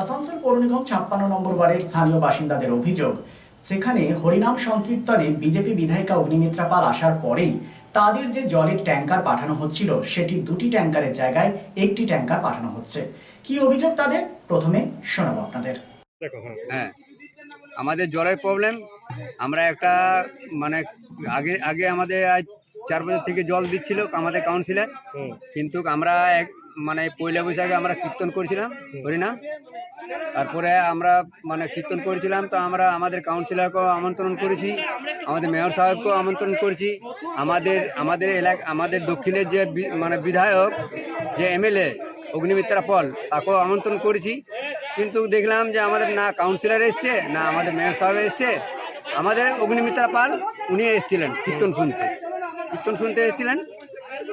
আসানসোল পৌর নিগম 56 নম্বর ওয়ার্ডের স্থানীয় বাসিন্দাদের অভিযোগ, সেখানে হরিনাম সংকীর্তনে বিজেপি বিধায়িকা অগ্নিমিত্রা পাল আসার পরেই তাদের যে জলের ট্যাঙ্কার পাঠানো হচ্ছিল সেটি দুটি ট্যাঙ্কারের জায়গায় একটি ট্যাঙ্কার পাঠানো হচ্ছে। কি অভিযোগ তাদের, প্রথমে শোনাবো আপনাদের। হ্যাঁ, আমাদের জলের প্রবলেম। আমরা একটা আগে আগে আমাদের আজ 4 বছর থেকে জল দিচ্ছিল আমাদের কাউন্সিলর, কিন্তু আমরা পয়লা বৈশাখে আমরা কীর্তন করেছিলাম হরিনাম। তারপরে আমরা কীর্তন করেছিলাম, তো আমরা আমাদের কাউন্সিলরকেও আমন্ত্রণ করেছি, আমাদের মেয়র সাহেবকেও আমন্ত্রণ করেছি, আমাদের দক্ষিণের যে বিধায়ক যে এমএলএ অগ্নিমিত্রা পাল তাকেও আমন্ত্রণ করেছি। কিন্তু দেখলাম যে আমাদের না কাউন্সিলর এসছে, না আমাদের মেয়র সাহেব এসছে। আমাদের অগ্নিমিত্রা পাল উনি এসেছিলেন কীর্তন শুনতে এসেছিলেন।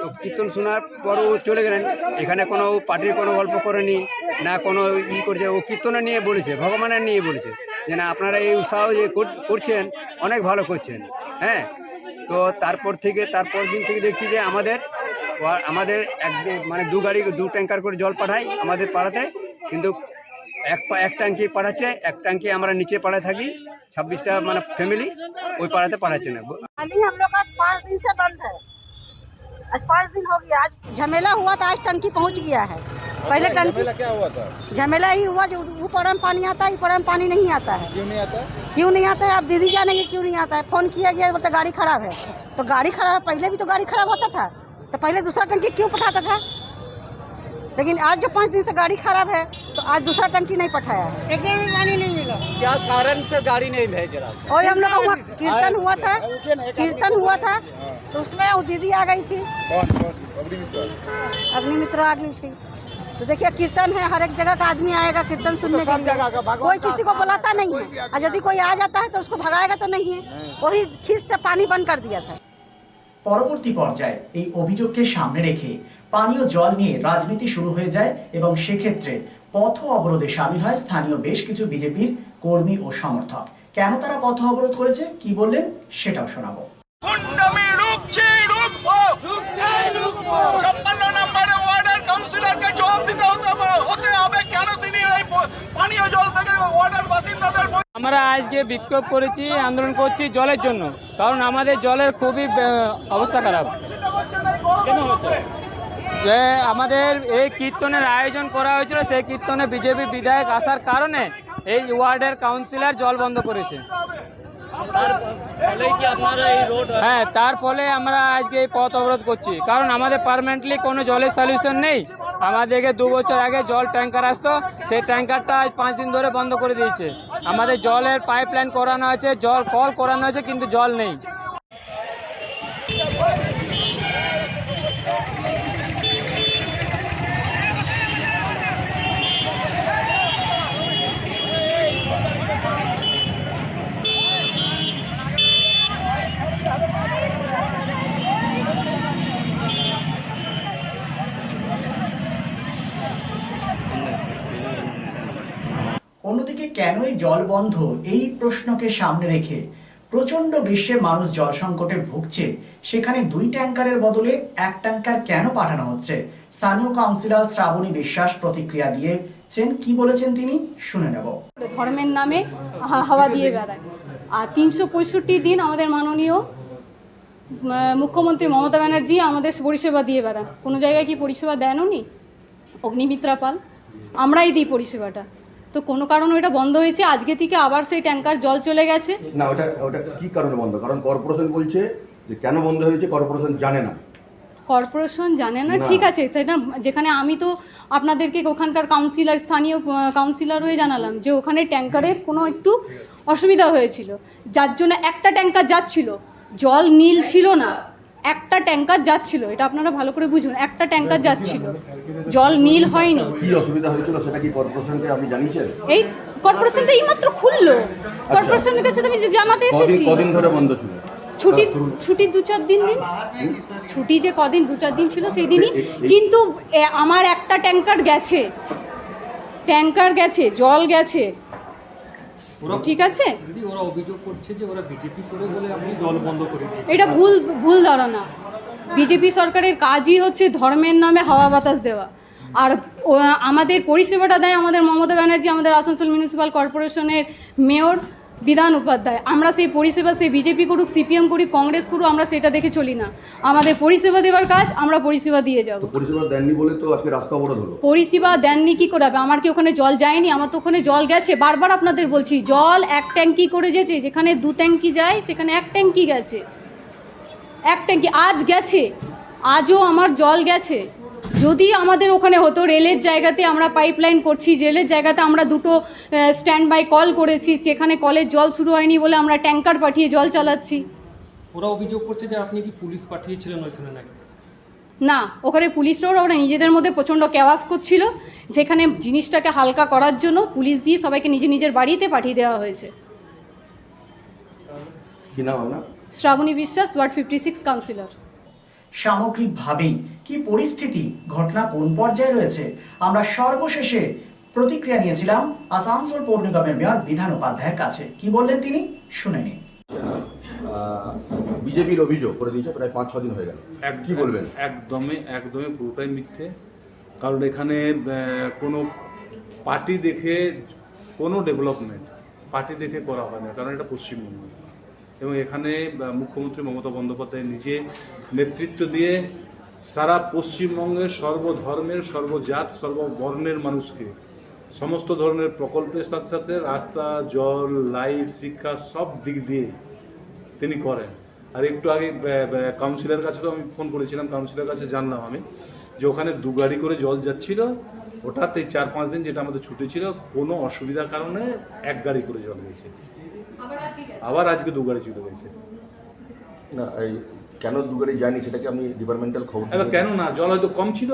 তো কীর্তন শোনার পরও চলে গেলেন। এখানে কোনো পার্টির কোনো গল্প করেনি, না কোনো করছে। ও কীর্তনে নিয়ে বলেছে, ভগবানের নিয়ে বলেছে যে না আপনারা এই উৎসাহ যে করছেন অনেক ভালো করছেন। হ্যাঁ, তো তারপর দিন থেকে দেখছি যে আমাদের দু ট্যাঙ্কার করে জল পাঠায় আমাদের পাড়াতে, কিন্তু এক ট্যাঙ্কি পাঠাচ্ছে, এক ট্যাঙ্কি আমরা নিচে পাড়ায় থাকি, 26টা फैमिली ওই পাড়াতে পাঠাচ্ছে না। पानी हम लोग का 5 दिन से बंद है। आज 5 दिन हो गया। आज झमेला हुआ था, आज टंकी पहुंच गया है। पहले टंकी क्या हुआ था? झमेला ही हुआ जो ऊपर में पानी आता है, ऊपर में पानी नहीं आता है। क्यों नहीं आता? क्यों नहीं आता है अब दीदी जानेंगे क्यों नहीं आता है। फोन किया गया, बोलते गाड़ी खराब है। तो गाड़ी खराब है, पहले भी तो गाड़ी खराब होता था, तो पहले दूसरा टंकी क्यों पठाता था। लेकिन आज जो 5 दिन से गाड़ी खराब है, तो आज दूसरा टंकी नहीं पठाया है। एक भी पानी नहीं मिला। क्या कारण से गाड़ी नहीं भेज रहा? और हम लोग का वहाँ कीर्तन हुआ था, तो उसमें वो दीदी आ गई थी, अग्निमित्र आ गई थी। तो देखिए कीर्तन है, हर एक जगह का आदमी आएगा कीर्तन सुनने के लिए, कोई किसी को बुलाता नहीं है। और यदि कोई आ जाता है तो उसको भगाएगा तो नहीं है। वही खींच से पानी बंद कर दिया था। পরবর্তী পর্যায়ে এই অভিযোগকে সামনে রেখে পানীয় জল নিয়ে রাজনীতি শুরু হয়ে যায় এবং সেক্ষেত্রে পথ অবরোধে সামিল হয় স্থানীয় বেশ কিছু বিজেপির কর্মী ও সমর্থক। কেন তারা পথ অবরোধ করেছে, কি বললেন সেটাও শোনাবো। আমরা আজকে বিক্ষোভ করেছি, আন্দোলন করছি জলের জন্য, কারণ আমাদের জলের খুবই অবস্থা খারাপ। যে আমাদের এই কীর্তনের আয়োজন করা হয়েছিল, সেই কীর্তনে বিজেপি বিধায়ক আসার কারণে এই ওয়ার্ডের কাউন্সিলর জল বন্ধ করেছে। হ্যাঁ, তার ফলে আমরা আজকে এই পথ অবরোধ করছি, কারণ আমাদের পার্মানেন্টলি কোনো জলের সলিউশন নেই। আমাদেরকে 2 বছর আগে জল ট্যাঙ্কার আসতো, সেই ট্যাঙ্কারটা আজ 5 দিন ধরে বন্ধ করে দিয়েছে। আমাদের জলের পাইপ লাইন করানো আছে, জল কল করানো হয়েছে, কিন্তু জল নেই। অন্যদিকে কেন এই জল বন্ধ, এই প্রশ্নকে সামনে রেখে প্রচন্ড গ্রীষ্মে মানুষ জল সংকটে ভুগছে, সেখানে 2 ট্যাঙ্কারের বদলে 1 ট্যাঙ্কার কেন পাঠানো হচ্ছে। স্থানীয় কাউন্সিলর শ্রাবণী বিশ্বাস প্রতিক্রিয়া দিয়েছেন, কি বলেছেন তিনি শুনে নেব। ধর্মের নামে হাওয়া দিয়ে বেড়ায়, আর 365 দিন আমাদের মাননীয় মুখ্যমন্ত্রী মমতা ব্যানার্জি আমাদের পরিষেবা দিয়ে বেড়ান। কোনো জায়গায় কি পরিষেবা দেন উনি? অগ্নিমিত্রা পাল আমরাই দিই পরিষেবাটা, তো কোনো কারণে ওটা বন্ধ হয়েছে। আজকে থেকে আবার সেই ট্যাঙ্কার জল চলে গেছে। না, ওটা কি কারণে বন্ধ? কারণ কর্পোরেশন বলছে যে কেন বন্ধ হয়েছে কর্পোরেশন জানে না। কর্পোরেশন জানে না, ঠিক আছে, তাই না? যেখানে আমি তো আপনাদেরকে ওখানকার কাউন্সিলর, স্থানীয় কাউন্সিলর হয়ে জানালাম যে ওখানে ট্যাঙ্কারের কোনো একটু অসুবিধা হয়েছিল, যার জন্য একটা ট্যাঙ্কার যাচ্ছিল, জল নীল ছিল না, একটা ট্যাঙ্কার যাচ্ছিল। এটা আপনারা ভালো করে বুঝুন, একটা ট্যাঙ্কার যাচ্ছিল, জল নীল হয়নি। কি অসুবিধা হয়েছিল সেটা কি কর্পোরেশনকে আপনি জানিয়েছেন? এই কর্পোরেশন তো এইমাত্র খুললো, কর্পোরেশনের কাছে তো আমি জানাতে এসেছি। কদিন ধরে বন্ধ ছিল? ছুটি 2-4 দিন, ছুটি যে কদিন 2-4 দিন ছিল সেই দিনই। কিন্তু আমার একটা ট্যাঙ্কার গেছে, জল গেছে, ঠিক আছে। ওরা অভিযোগ করছে যে ওরা বিজেপি করে বলে আপনি জল বন্ধ করে দিয়েছেন। এটা ভুল ধারণা। বিজেপি সরকারের কাজই হচ্ছে ধর্মের নামে হাওয়া বাতাস দেওয়া। আর আমাদের পরিষেবাটা দেয় আমাদের মমতা ব্যানার্জি, আমাদের আসানসোল মিউনিসিপ্যাল কর্পোরেশনের মেয়র বিধান উপাধ্যায়। আমরা সেই পরিষেবা, সেই বিজেপি করুক, সিপিএম করুক, কংগ্রেস করুক, আমরা সেটা দেখে চলি না। আমাদের পরিষেবা দেওয়ার কাজ, আমরা পরিষেবা দিয়ে যাব। তো পরিষেবা দেননি বলে তো আজকে রাস্তা অবরোধ হলো। পরিষেবা দেননি কি করে হবে? আমার কি ওখানে জল যায়নি? আমার তো ওখানে জল গেছে। বারবার আপনাদের বলছি, জল 1 ট্যাঙ্কি করে যেছে, যেখানে 2 ট্যাঙ্কি যায় সেখানে 1 ট্যাঙ্কি গেছে। 1 ট্যাঙ্কি আজ গেছে, আজও আমার জল গেছে। যদি আমাদের ওখানে হতো, রেলের জায়গাতে আমরা পাইপলাইন করছি, রেলের জায়গাতে আমরা 2টো স্ট্যান্ড বাই কল করেছি, সেখানে কলের জল শুরু হয়নি বলে আমরা ট্যাঙ্কার পাঠিয়ে জল চালাচ্ছি। ওরা অভিযোগ করছে যে আপনি কি পুলিশ পাঠিয়েছিলেন ওইখানে নাকি? না, ওখানে পুলিশরাও ওরা নিজেদের মধ্যে প্রচণ্ড কেওয়াস করছিল। সেখানে জিনিসটাকে হালকা করার জন্য পুলিশ দিয়ে সবাইকে নিজের বাড়িতে পাঠিয়ে দেওয়া হয়েছে। কি নাম আপনার? শ্রাবণী বিশ্বাস, ওয়ার্ড 56 কাউন্সিলর। সামগ্রিকভাবেই কি পরিস্থিতি, ঘটনা কোন পর্যায়ে রয়েছে, আমরা সর্বশেষে প্রতিক্রিয়া নিয়েছিলাম আসানসোল পৌর নিগমের মেয়র বিধান উপাধ্যায়ের কাছে। কি বললেন তিনি, শুনে নিন। বিজেপির অভিযোগ করে দিয়েছে, প্রায় 5-6 দিন হয়ে গেল, কি বলবেন? একদমই পুরোটাই মিথ্যে। কারণ এখানে কোনো পার্টি দেখে কোনো ডেভেলপমেন্ট পার্টি দেখে করা হয় না, কারণ এটা পশ্চিমবঙ্গ এবং এখানে মুখ্যমন্ত্রী মমতা বন্দ্যোপাধ্যায় নিজে নেতৃত্ব দিয়ে সারা পশ্চিমবঙ্গের সর্বধর্মের, সর্বজাত, সর্ববর্ণের মানুষকে সমস্ত ধরনের প্রকল্পের সাথে সাথে রাস্তা, জল, লাইট, শিক্ষা সব দিক দিয়ে তিনি করেন। আর একটু আগে কাউন্সিলরের কাছে তো আমি ফোন করেছিলাম, কাউন্সিলরের কাছে জানলাম আমি যে ওখানে 2 গাড়ি করে জল যাচ্ছিল, ওটাতে 4-5 দিন যেটা আমাদের ছুটি ছিল, কোনো অসুবিধার কারণে 1 গাড়ি করে জল গেছে, আবার আজকে 2 গাড়ি চলে গেছে। না, এই কেন 2 গাড়ি যায়নি সেটা কি আপনি ডিপার্টমেন্টাল খবর? এবার কেন না, জল হয়তো কম ছিল,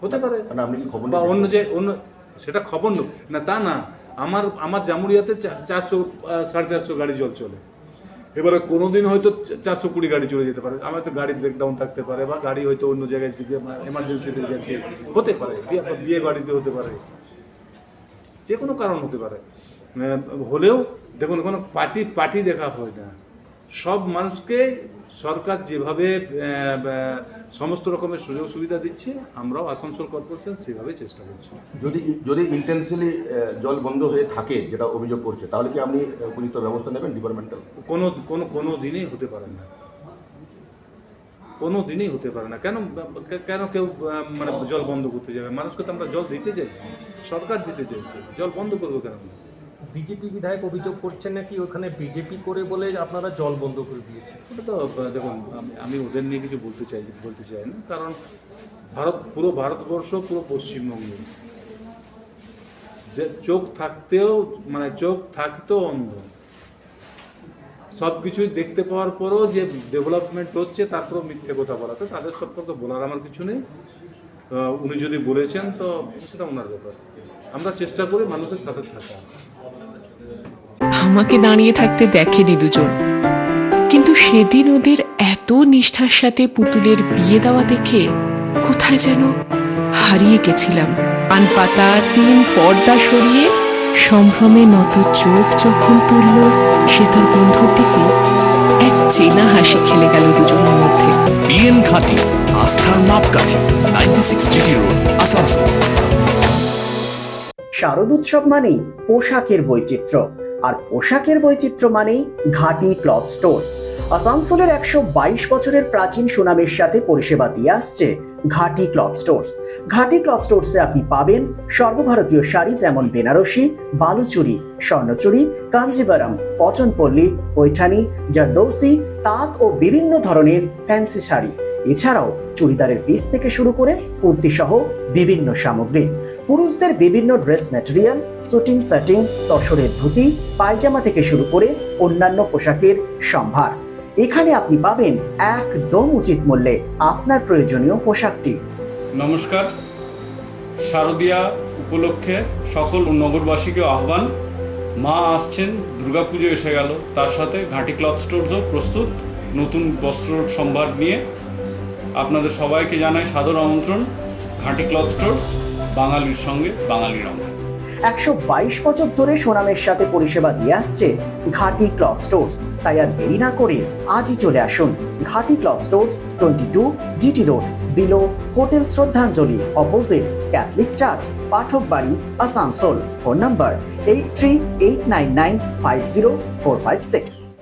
হতে পারে। মানে আপনি কি খবর বা অন্য সেটা খবর না তা না। আমার জামুরিয়াতে 400-450 গাড়ি জল চলে। এবারে কোনোদিন হয়তো 420 গাড়ি চলে যেতে পারে, আমার তো গাড়ি ব্রেকডাউন থাকতে পারে, বা গাড়ি হয়তো অন্য জায়গায় এমার্জেন্সিতে গেছে, হতে পারে, বিয়ে বাড়িতে হতে পারে, যে কোনো কারণ হতে পারে। হলেও দেখুন, কোনো পার্টি দেখা হয় না। সব মানুষকে সরকার যেভাবে সমস্ত রকমের সুযোগ সুবিধা দিচ্ছে, আমরাও আসানসোল কর্পোরেশন সেভাবে চেষ্টা করছি। যদি ইন্টেন্সিয়ালি জল বন্ধ হয়ে থাকে, যেটা অভিযোগ করছে, তাহলে কি আপনি উপযুক্ত ব্যবস্থা নেবেন ডিপার্টমেন্টাল? কোনো দিনই হতে পারে না, কোনো দিনই হতে পারে না। কেন কেউ মানে জল বন্ধ করতে যাবে? মানুষকে তো আমরা জল দিতে চাইছি, সরকার দিতে চাইছে, জল বন্ধ করবো কেন? বিজেপি বিধায়ক অভিযোগ করছেন নাকি ওখানে বিজেপি করে বলে আপনারা জল বন্ধ করে দিয়েছেন। ওটা তো দেখুন, আমি ওদের নিয়ে কিছু বলতে চাই না, কারণ পুরো ভারতবর্ষ, পুরো পশ্চিমবঙ্গ যে চোখ থাকতেও অন্ধ, সব কিছুই দেখতে পাওয়ার পরও যে ডেভেলপমেন্ট হচ্ছে তারপরও মিথ্যে কথা বলাতে তাদের সম্পর্কে বলার আমার কিছু নেই। উনি যদি বলেছেন তো সেটা ওনার ব্যাপার। আমরা চেষ্টা করি মানুষের সাথে থাকা। আমাকে দাঁড়িয়ে থাকতে দেখেনি দুজন, কিন্তু সেদিন ওদের এত নিষ্ঠার সাথে পুতুলের বিয়ে দেওয়া দেখে কোথায় যেন হারিয়ে গেছিলাম। পান পাতা, টিন, পর্দা সরিয়ে সম্ভ্রমে নত চোখ যখন তুলল সে তার বন্ধুটিকে, এক চেনা হাসি খেলে গেল দুজনের মধ্যে। বিএন ঘাটি, আস্থার মাপকাঠি, 96 GT রোড, আসানসোল। শারদোৎসব মানেই পোশাকের বৈচিত্র্য, আর পোশাকের বৈচিত্র্য মানেই ঘাটি ক্লথ স্টোর্স। আসানসোলের 122 বছরের প্রাচীন সুনামের সাথে পরিষেবা দিয়ে আসছে ঘাটি ক্লথ স্টোর্স। ঘাটি ক্লথ স্টোর্সে আপনি পাবেন সর্বভারতীয় শাড়ি, যেমন বেনারসি, বালুচুরি, স্বর্ণচুরি, কাঞ্জিভারাম, পচনপল্লী, পৈঠানি, জারদৌসি, তাঁত ও বিভিন্ন ধরনের ফ্যান্সি শাড়ি। এছাড়াও চুড়িদারের পিস থেকে শুরু করে কুর্তি সহ বিভিন্ন সামগ্রী, পুরুষদের বিভিন্ন ড্রেস ম্যাটেরিয়াল, শুটিং, সেটিং, তসরের ধুতি, পায়জামা থেকে শুরু করে অন্যান্য পোশাকের সম্ভার। এখানে আপনি পাবেন একদম উচিত মূল্যে আপনার প্রয়োজনীয় পোশাকটি। নমস্কার, শারদীয়া উপলক্ষে সকল নগরবাসীকে আহ্বান। মা আসছেন, দুর্গাপুজো এসে গেল, তার সাথে ঘাটি ক্লথ স্টোরসও প্রস্তুত নতুন বস্ত্র সম্ভার নিয়ে। আপনাদের সবাইকে জানাই সাদর আমন্ত্রণ। ঘাটি ক্লথ স্টোরস, বাঙালির সঙ্গে বাঙালির রঙ। 122 বছর ধরে সুনামের সাথে পরিষেবা দিয়ে আসছে ঘাটি ক্লথ স্টোরস। তাই আর দেরি না করে আজই চলে আসুন ঘাটি cloth stores, 22 GT road, below hotel শ্রদ্ধাঞ্জলি, অপোজিট ক্যাথলিক চার্চ, পাঠক বাড়ি, আসানসোল। Phone number 8389950456।